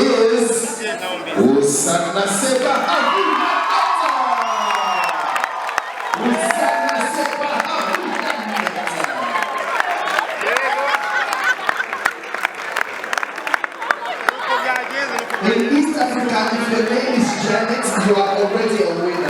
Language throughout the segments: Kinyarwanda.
is Usana Seba Havu. Usana Seba Havu. In East Africa, if your name is Janet, you are already a winner.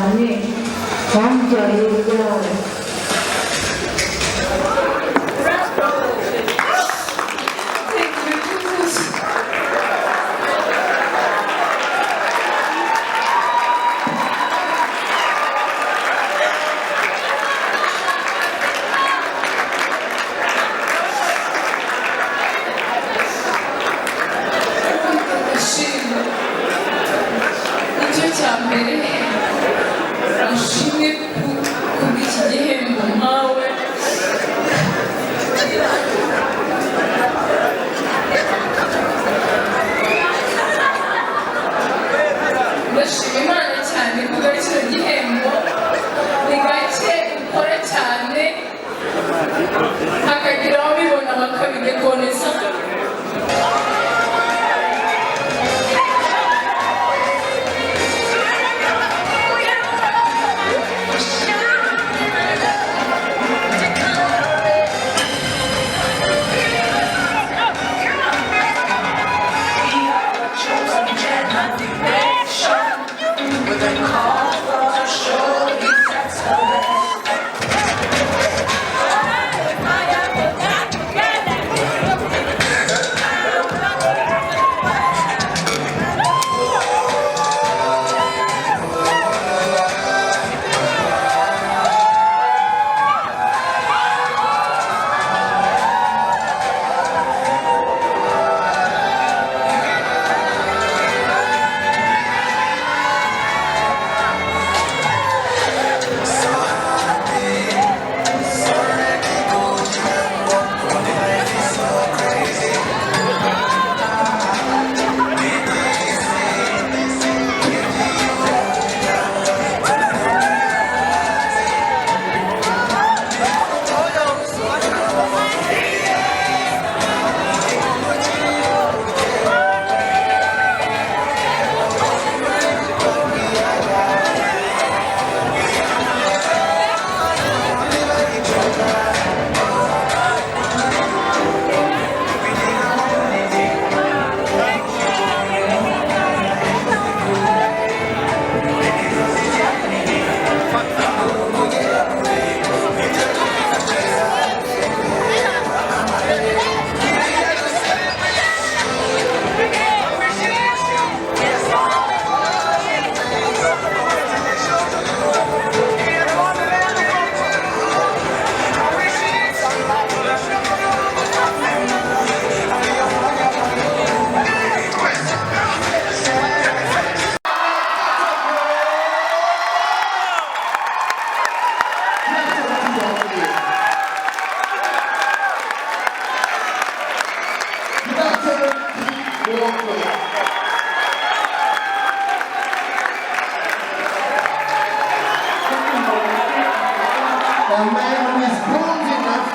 A man who is bold enough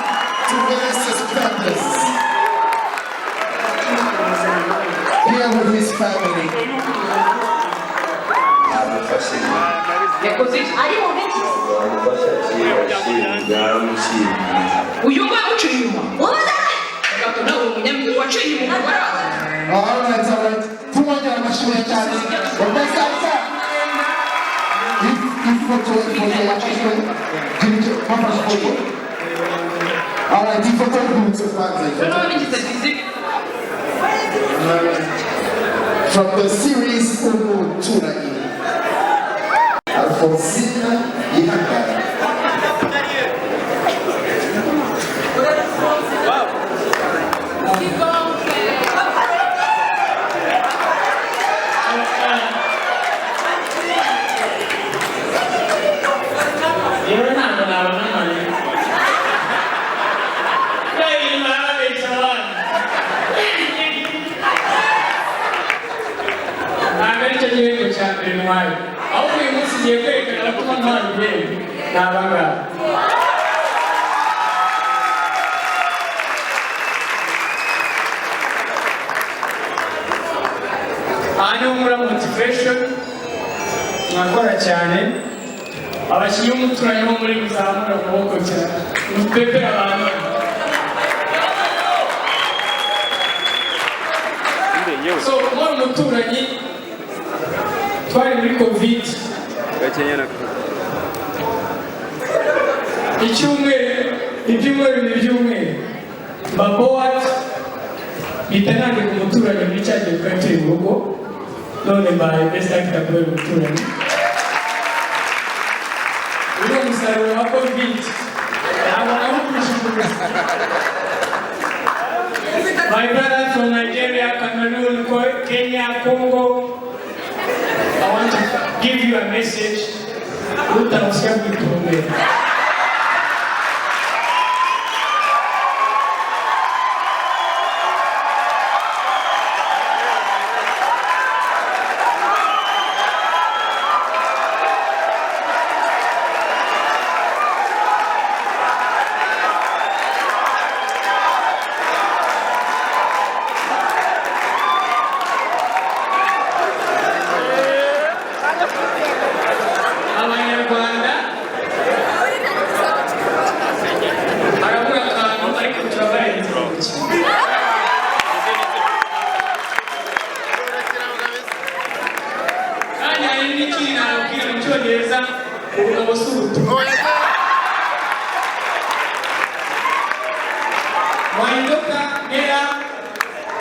to witness his purpose. Here with his family. Alright, die Foto from the series Umu Turai. Alfonsina Ihanga. hano muri motivation mwakora cyane abashyira umuturanyi wo muri muzamura amaboko cyane mupepera abantu so muri umuturanyi twari muri covid ibyumweru babowat bitanande ku muturanyi muri cyagiye twari turi mu rugo none mbaye best actor kubera umuturanyi uyu musaruro wa covid my brother from Nigeria, Cameroon, Kenya, Congo, I want to give you a message.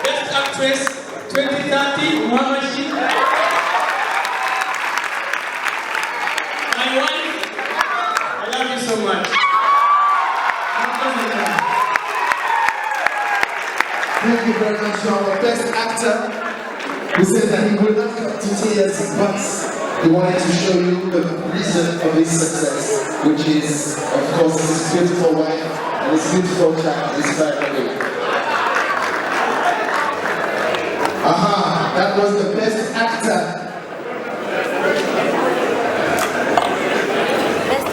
Best Actress 2030, Muhammashi. My wife, I love you so much. Thank you very much to our best actor who said that he would not cut to tears, but he wanted to show you the reason of his success, which is, of course, his beautiful wife and his beautiful child, his family. Aha, that was the best actor.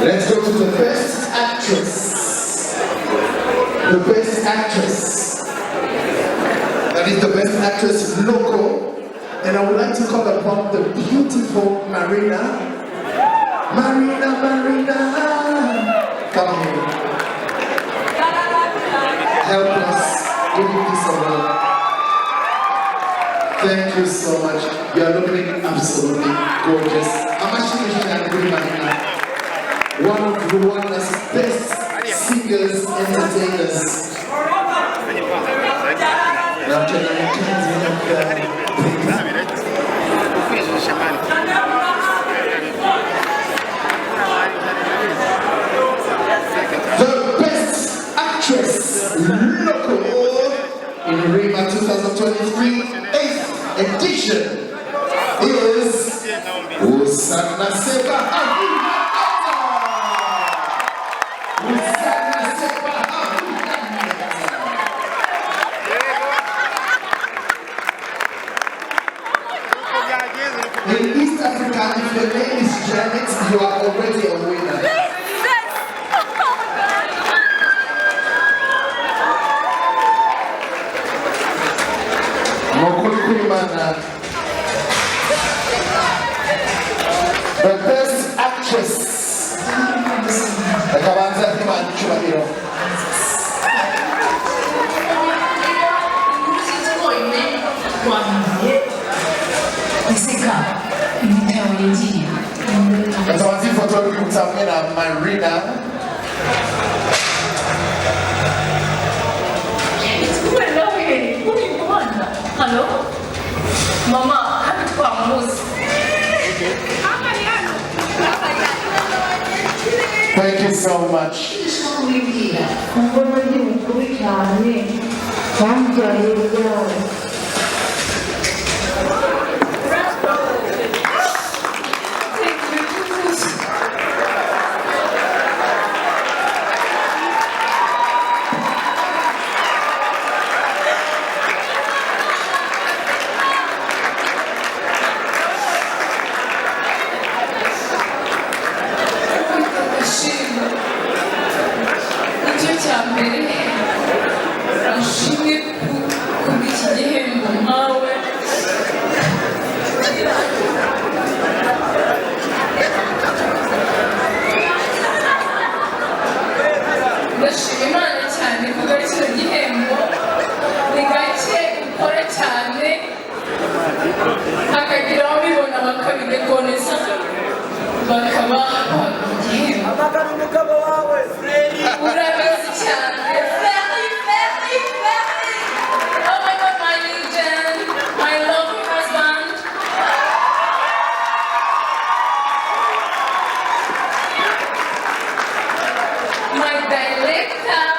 Let's go to the best actress. The best actress. That is the best actress local. And I would like to call upon the beautiful Marira. Marira. Come here. Help us give you this award. Thank you so much. You are looking absolutely gorgeous. I'm actually Marira, one of Rwanda's best singers, entertainers. Now, the best actress local in Rima 2023 8th edition is Usana Seba. In East Africa, if your name is Janet, you are already a winner. The best actress. Atawazi foto kumtamwe na Marira. Hello? Mama, happy to come moose. Thank you so much. Ashimwe ku bw'iki gihe hakagira ababibona bakabidekoneza bakaba amagana umugabo wawe urabizi cyane. Oh my God, my legend, my lovely husband. My director.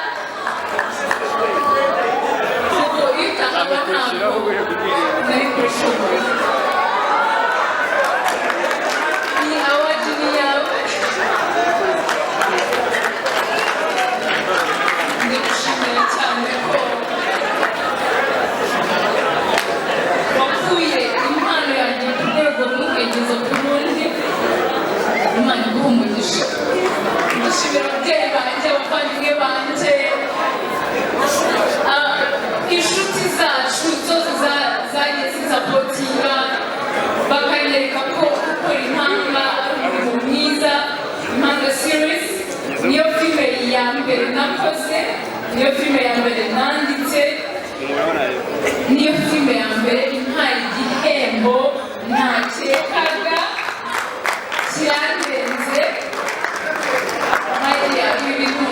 inshuti zacu zose zagiye zisapotinga bakanyereka ko gukora impanga ari umurimo mwiza. Impanga series niyo filime ya mbere nakoze, niyo filime ya mbere nanditse, niyo filime ya mbere impaye igihembo ntakekaga cyandenze. Marira, ibi bintu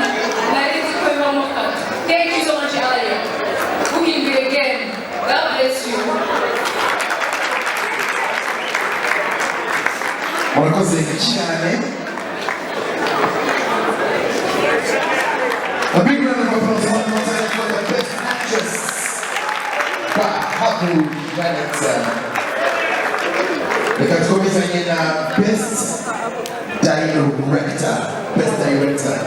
nari nzi ko bibamo kare. Thank you so much, Marira. Uhimbiye again. God bless you. Murakoze cyane. A big round of applause one more time for the best actress. BAHAVU Benda. Reka tukomezanye na best director. Best director.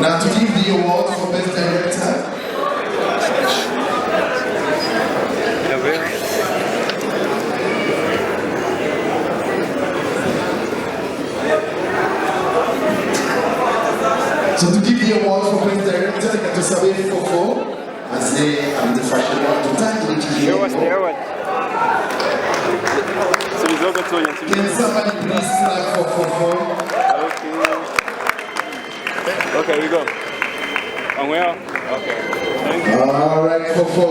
Now to give the award for best director. So to give the award for best director, I got to saber Fofo, as they are the fashion one to thank you. Can somebody please clap for Fofo? Okay, we go. And where? Okay. Thank you. All right, Fofo.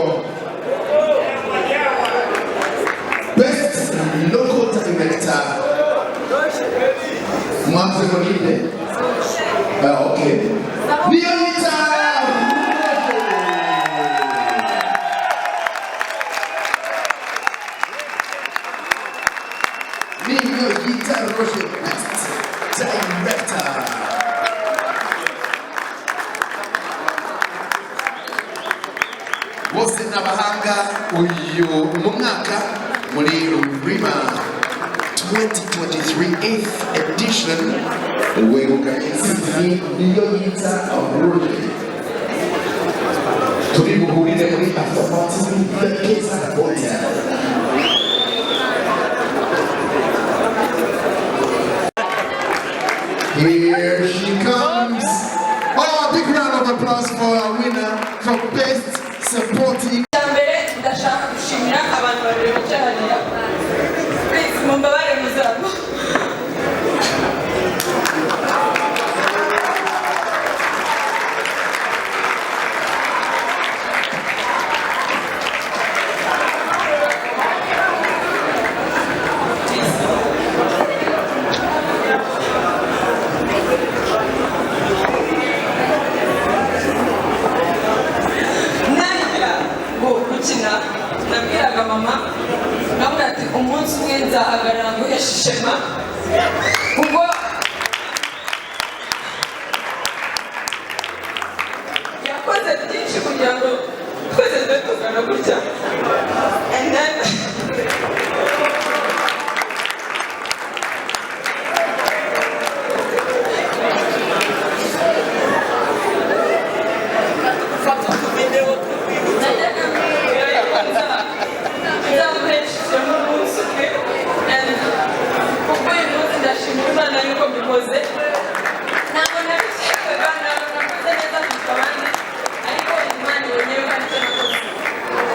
Best local director. Mwanze mwingine. Okay. Niyonita! Niyonita Roche, best director. Bose n'abahanga uyu mwaka muri Rima 2023 8th edition Yegukanye Niyonita Roche. Turi buhurire muri after party Keza Hotel. Here she comes. Oh, a big round of applause for our winner for best supporting. ndashaka gushimira abantu babiri bicaraniye. Please mumbabare muzabo. Nabwiraga mama nabona ati umunsi umwe nzahagarara nguhesha ishema kuko yakoze byinshi kugira ngo twese tube tungana gutya. And then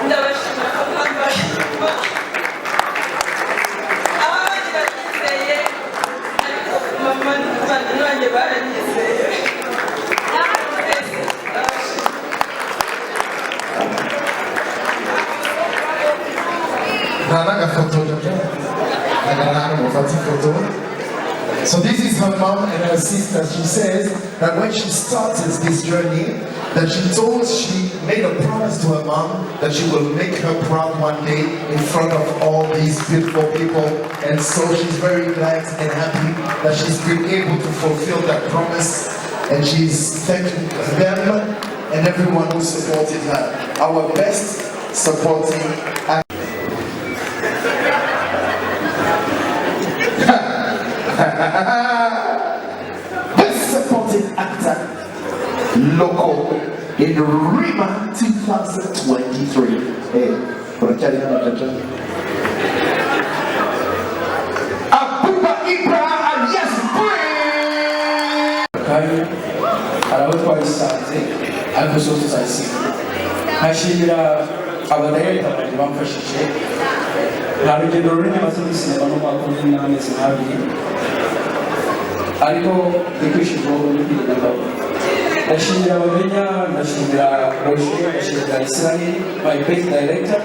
ndabashimira So this is her mom and her sister. She says that when she started this journey, that she made a promise to her mom that she will make her proud one day in front of all these beautiful people. And so she's very glad and happy that she's been able to fulfill that promise. And she's thanking them and everyone who supported her. Our best supporting actor. Best supporting actor, local in Rima 2023. Hey, ariko so tuzayisiga nkashimira abadareta banjye bamfashije nta rugendo runini maze muri sinema no mwaka umwe n'amezi nk'abiri ariko ndikwishijweho n'ibirindagabo ndashimira abamenya ndashimira roje ndashimira israel my best director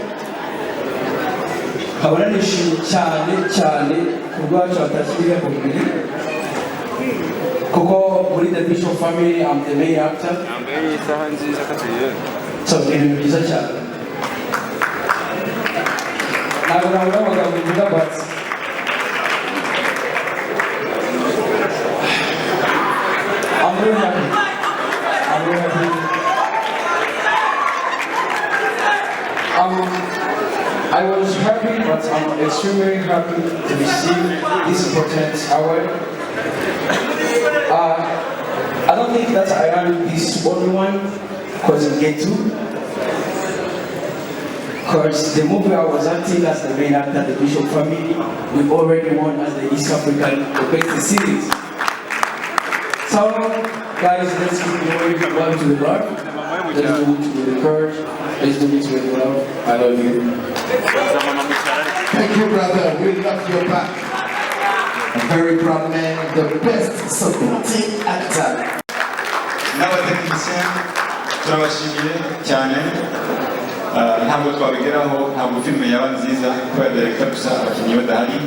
nkabona nishimye cyane cyane ku bwacu Batashye ibihembo bibiri kuko muri the Bishop family I'm the main actor. So ibintu byiza cyane ntabwo nabona amagambo mvuga but I'm very happy. I was happy, but I'm extremely happy to receive this important award. I don't think that I am this only one, because in Get To, because the movie I was acting as the main actor, the Bishop family, we already won as the East African Best Series. So, guys, let's keep going one to the Lord. Let's do it with the courage. Let's do it with love. I love you. Thank you, brother. We love your back. A very proud man, the best supporting actor. N'abatekinisiye turabashimiye cyane ntabwo twabigeraho ntabwo filime yaba nziza kubera director gusa abakinnyi badahari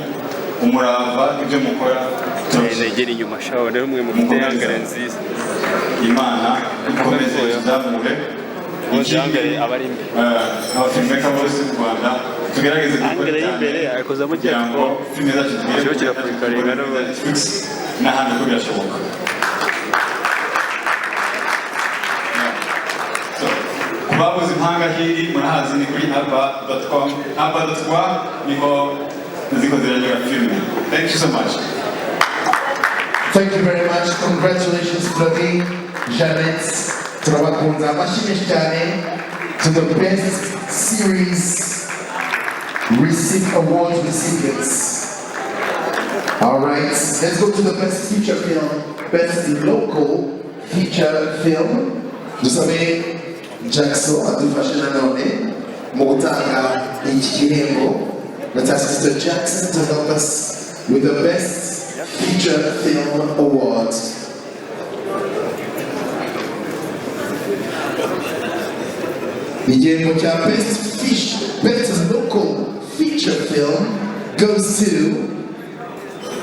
umurava ibyo mukora turabegera inyuma shaho rero mwe mufite yangare nziza Imana ikomeze izamure yangare abari imbere abafilmeka bose mu Rwanda tugerageze gukora imbere akozamo cyangwa filime zacu cyo kirafurika rero n'ahandi ko birashoboka. Babuze impanga hiri murahazi ni kuri aba.com niho zikozeranyura filime. Thank you so much. Thank you very much. Congratulations, Flavie, Janet, turabakunda amashimwe cyane to the best series award recipients. All right, let's go to the best feature film, best local feature film. Dusabe Jackson adufashe nanone mu gutanga iki gihembo. Let's ask Mr. Jackson to help us with the best feature film award. Igihembo cha best local feature film goes to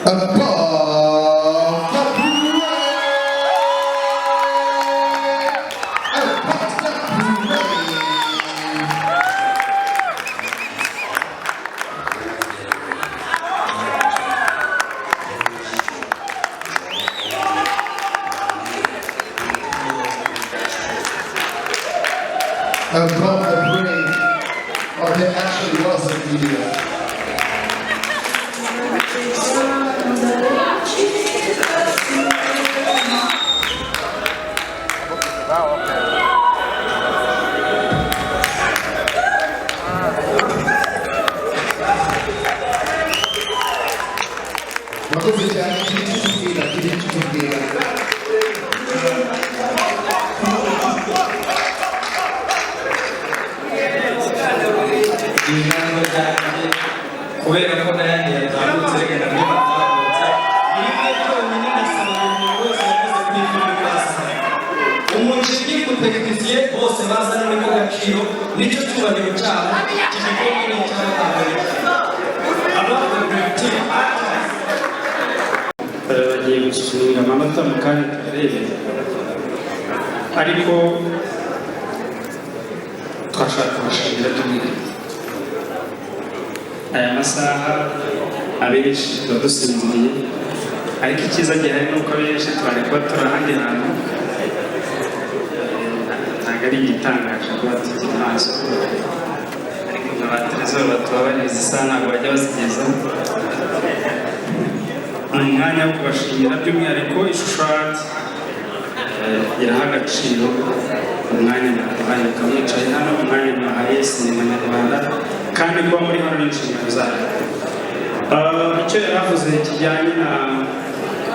Above the Parade. Above the Parade, or there actually was a video. kubera ko nayange yatambutse reka ndabibata iri byo nyine nasaba umuntu wese yakoze kuri filime kwasa umukinnyi umutekinisiye bose bazana n'ako gaciro nicyo cyubahiro cyabo kigikombe n'icy'abatambere gusuzumira amanota mu kanya tukarebe ariko twashaka kubashimira by'umwihariko aya masaha abenshi tuba dusinziriye ariko icyiza gihari ni uko abenshi twari kuba turi ahandi hantu ntabwo ari igitangaje kuba tugira amaso ariko nka ba Trezor batubabaririza isaha ntabwo bajya bazigezaho ni umwanya wo kubashimira by'umwihariko ishusho art iraha agaciro umwanya mwahaye ukamwicaye hano umwanya mwahaye sinema nyarwanda kandi kuba muri hano n'inshingano zayo icyo yaravuze kijyanye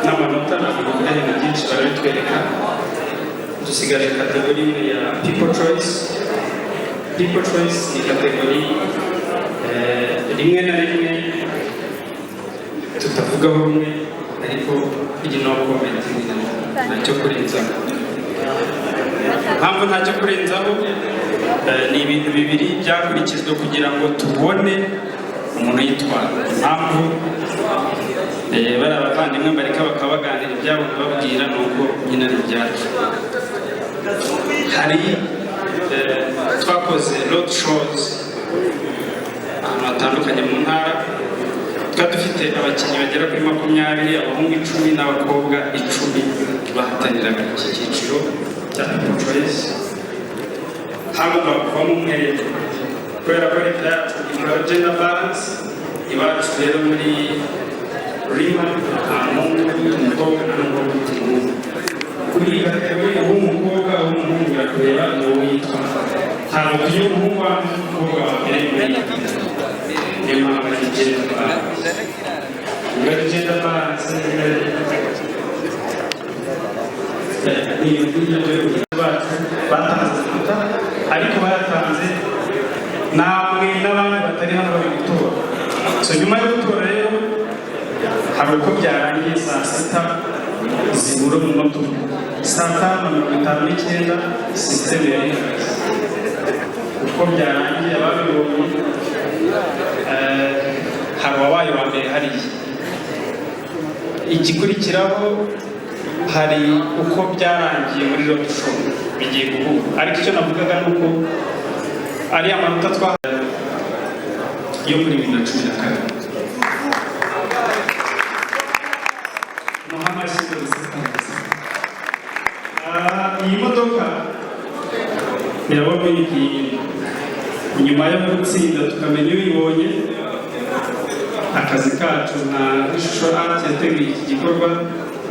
n'amanota ntabwo bijyanye na byinshi barabitwereka dusigaje kategori imwe ya people choice ni kategori rimwe na rimwe tutavugaho rumwe ariko iyi no comment ntacyo kurenzaho mpamvu ntacyo kurenzaho ni ibintu bibiri byakurikizwa kugira ngo tubone umuntu yitwara impamvu bari abavandimwe bareka bakabaganira ibyabo babwira ni uko nyine ari ibyacu hari twakoze road shows ahantu hatandukanye mu ntara twari dufite abakinnyi bagera kuri 20 abahungu 10 n'abakobwa 10 bahataniraga iki cyiciro cya people choice hano bakuvamo umwe kubera ko leta yacu ikora gender balance iwacu rero muri rima umukobwa n'umukobwa kuri kategori umukobwa w'umuhungu birakureba ni wowe yitwa ntabwo tugiye umuhungu w'umukobwa wabereye muri niyo mpamvu ari gender balance iyo gender balance ni ibintu bacu batanze amanota ariko bayatanze namwe n'abandi batari hano bari gutora so nyuma yo gutora rero hari uko byarangiye saa sita zibura umunota umwe saa 5:59 sisiteme yari ihagaze uko byarangiye ababibonye hari uwabaye wa mbere hariya igikurikiraho hari uko byarangiye muri road show bigiye guhura ariko icyo navugaga ni uko ari amanota twahawe yo muri 2014 iyi modoka irabona iyi nyuma yo gutsinda tukamenya uyibonye akazi kacu na ishusho art yateguye iki gikorwa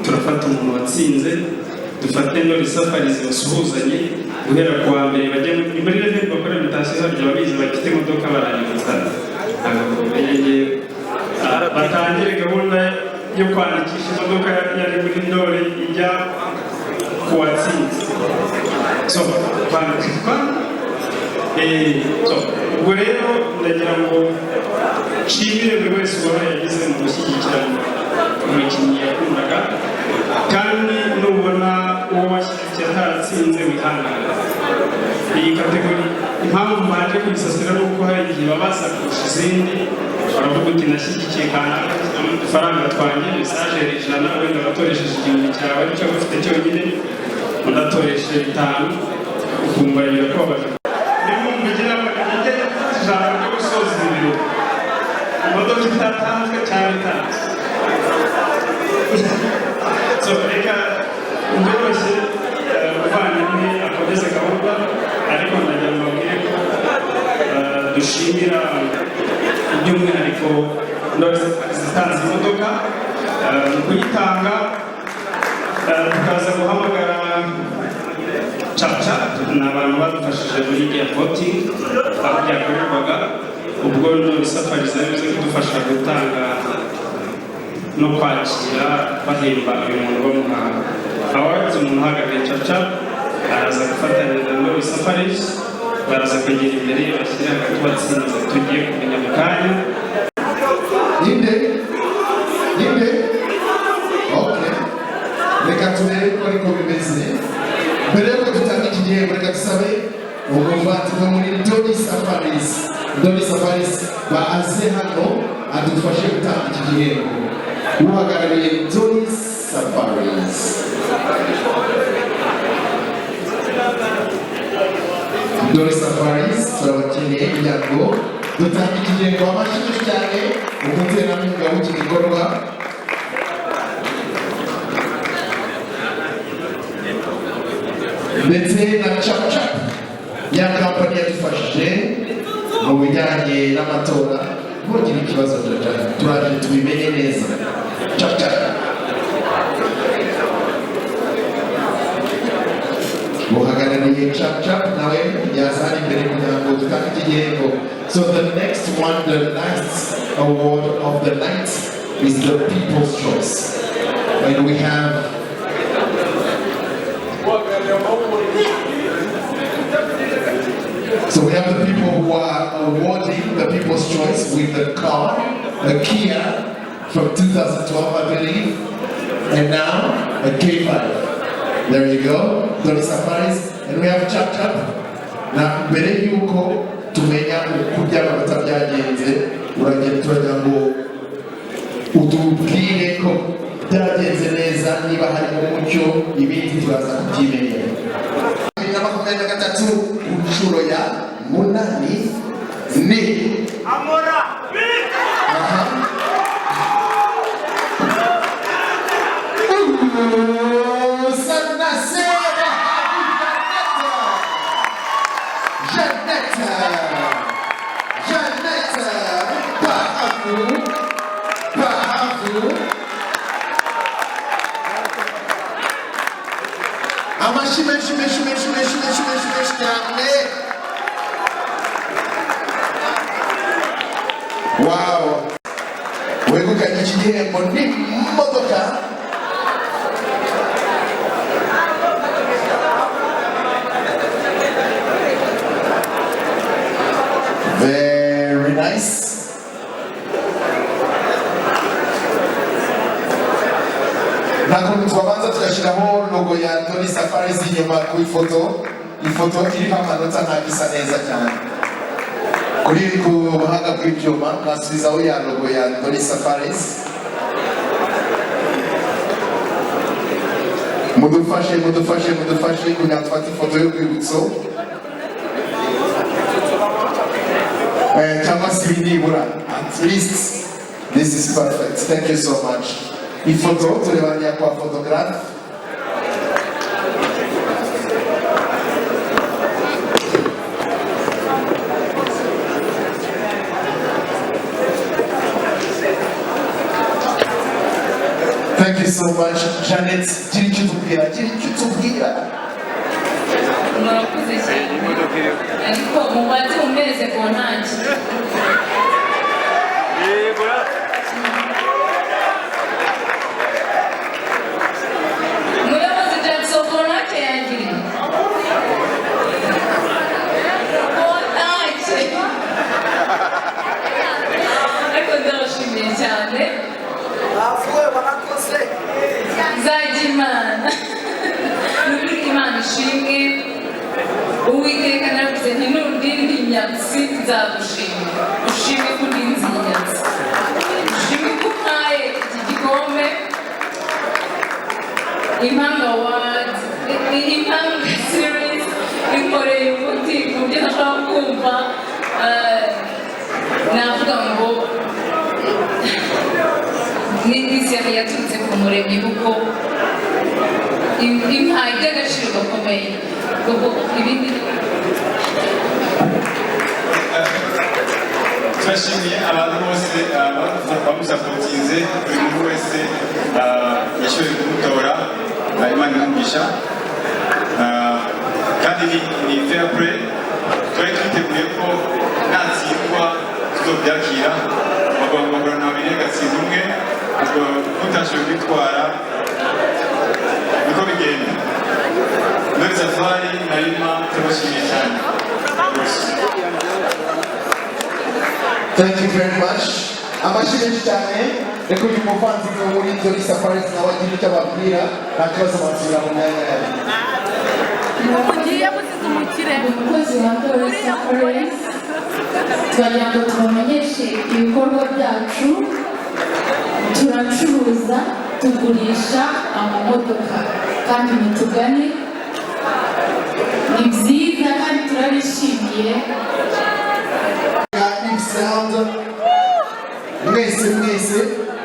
turafata umuntu watsinze dufate ndori safari zibasuhuzanye guhera ku wa mbere bajya muri level bakora Batashye harya babizi bafite imodoka barangiriza agakomeye batangire gahunda yo kwandikisha imodoka yari muri ndori ijya ku watsinze so kwandikishwa ubwo rero ndagira ngo nshimire buri wese uba yagize mu gushyigikira umukinnyi yakundaga kandi nubona uwo washyigikiye atatsinze wihangana iyi kategori impamvu mbaje kuyisasira ni uko hari igihe babaza kurusha izindi baravuga uti nashyigikiye kanaka udufaranga twanjye mesaje yari 100 wenda watoresheje 1000 cyawe aricyo ufite cyonyine udatoresheje 5 ukumva birakubabaje kugira ngo igere ijambo ryo gusoza ibiro imodoka itatanzwe cyane itanzwe so reka byoroshye umuvandimwe akomeze gahunda ariko ndagira ngo mbabwire ko dushimira by'umwihariko ndori zitanze imodoka mu kuyitanga tukaza guhamagara chita ni abantu badufashije muri iya voting aho byakorerwaga ubwo ndori safari zabize kudufasha gutanga no kwakira bahemba uyu muntu bamuhawe abagize umuntu uhagarariye chita araza gufatanya na ndori safari baraza kwegera imbere bashyira hagati batsinze tugiye kumenya mu kanya Ninde? Okay. Reka turebe ko ariko bimeze mbere yuko dutanga iki gihembo reka dusabe umuvandimwe muri Ndori Safaris baze hano adufashe gutanga iki gihembo uhagarariye Dori Safaris. Dori Safaris turabakeneye kugira ngo dutange ikigengo amashyi cyane umuterankunga w'iki gikorwa. Ndetse na Chap ya kampani yadufashije mu bijyanye n'amatora. Ntugire ikibazo turaje tubimenye neza. Chap uhagarariye Chap nawe yazana imbere kugira ngo dutange igihembo. So the next one, the last award of the night is the People's Choice. And we have so we have the people who are awarding the People's Choice with the car, the Kia from 2012, I believe, and now a K5. There you go, Dori Safaris, and we have Chap. Now, mbere yuko tumenya ukurya amanota byagenze, turagira ngo utubwire ko byagenze neza, niba harimo umucyo ibindi turaza kubyimenyera. 2023 inshuro ya 8 ni Amora. BAHAVU. Amashi menshi cyane. Wow. Wegukanye iki gihembo n'imodoka. Very nice. Nakuntu twabanza tugashyiraho logo ya Dori Safaris inyuma ku ifoto iriho amanota ntabisa neza cyane. Kuri ku buhanga bw'ibyuma nasubizaho ya logo ya Dori Safaris. Mudufashe kugira ngo dufate ifoto y'urwibutso. Cyangwa se nibura, at least this is perfect. Thank you so much. Ifoto turebanye kwa photographe. Thank you so much, Janet. Gira icyo tubwira. Murakoze cyane. Ariko mubaze umeze ku ntaki. Muyobozi Jackson ku ntaki yangiriye. Ku ntaki. Ariko ndabashimiye cyane. Hamwe barakoze. Zagimana. Nukuri Imana ishimwe. Uwiteka navuze nti nundindi nyatsi nzagushimira. Ushimwe ko ndinzi nyatsi. Ushimwe ko umpaye iki gikombe. Impanga Awards, Impanga Series, inkoreye umuti ku byo ntashaka kumva. Navuga ngo ni seri yaturutse ku muremyi kuko impaye iby'agaciro gakomeye. Turashimiye abantu bose bamusapotinze, buri muntu wese yashoboye kumutora, Imana imugisha. Kandi ni fair play. Twari twiteguye ko natsindwa tuzobyakira, bagorana babiri agatsinda umwe, utashoboye kwitwara niko bigenda. Dori Safari Marira turabashimiye cyane. Thank you very much. Amashi menshi cyane. Reka uyu muvandimwe muri Dori Safaris nawe agira icyo ababwira, nta kibazo basubira mu myanya yabo. Ugiye gusiza umukire. Umukozi wa Dori Safaris twagira ngo tubamenyeshe ibikorwa byacu turacuruza tugurisha amamodoka kandi mutugane ni byiza kandi turabishimiye mwese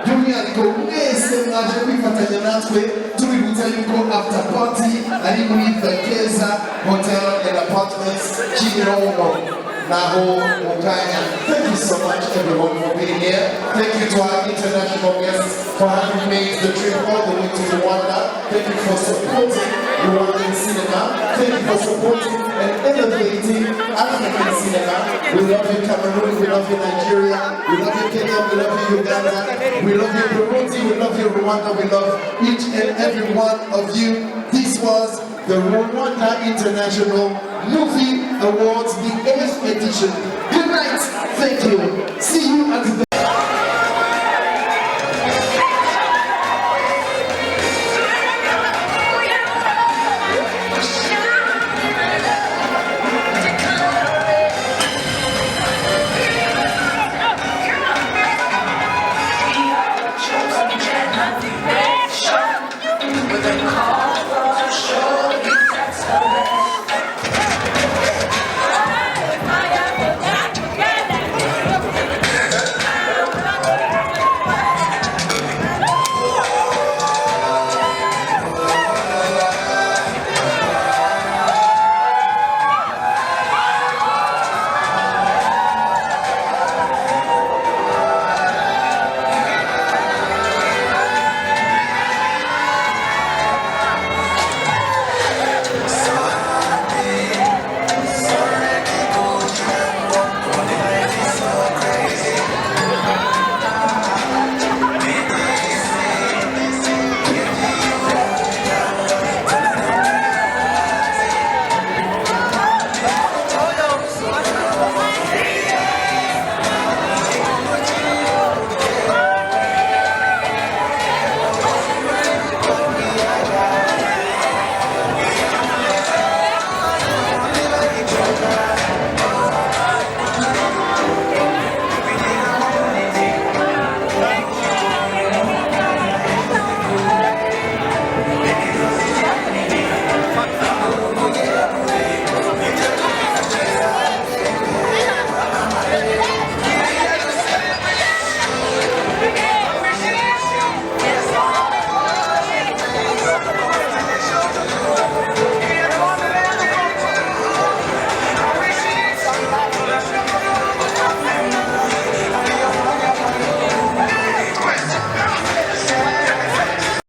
by'umwihariko mwese mwaje kwifatanya natwe tubibutsa yuko after party ari muri Keza Hotel and Apartments Kimironko naho mukanya. Thank you so much everyone for being here. Thank you to our international guests for having made the trip all the way to Rwanda. Thank you for supporting Rwandan cinema. Thank you for supporting and elevating African cinema. We love you Cameroon, we love you Nigeria, we love you Kenya, we love you Uganda, we love you Burundi, we love you Rwanda, we love each and every one of you. This was the Rwanda International Movie Awards, the 8th edition. Good night, thank you. See you at the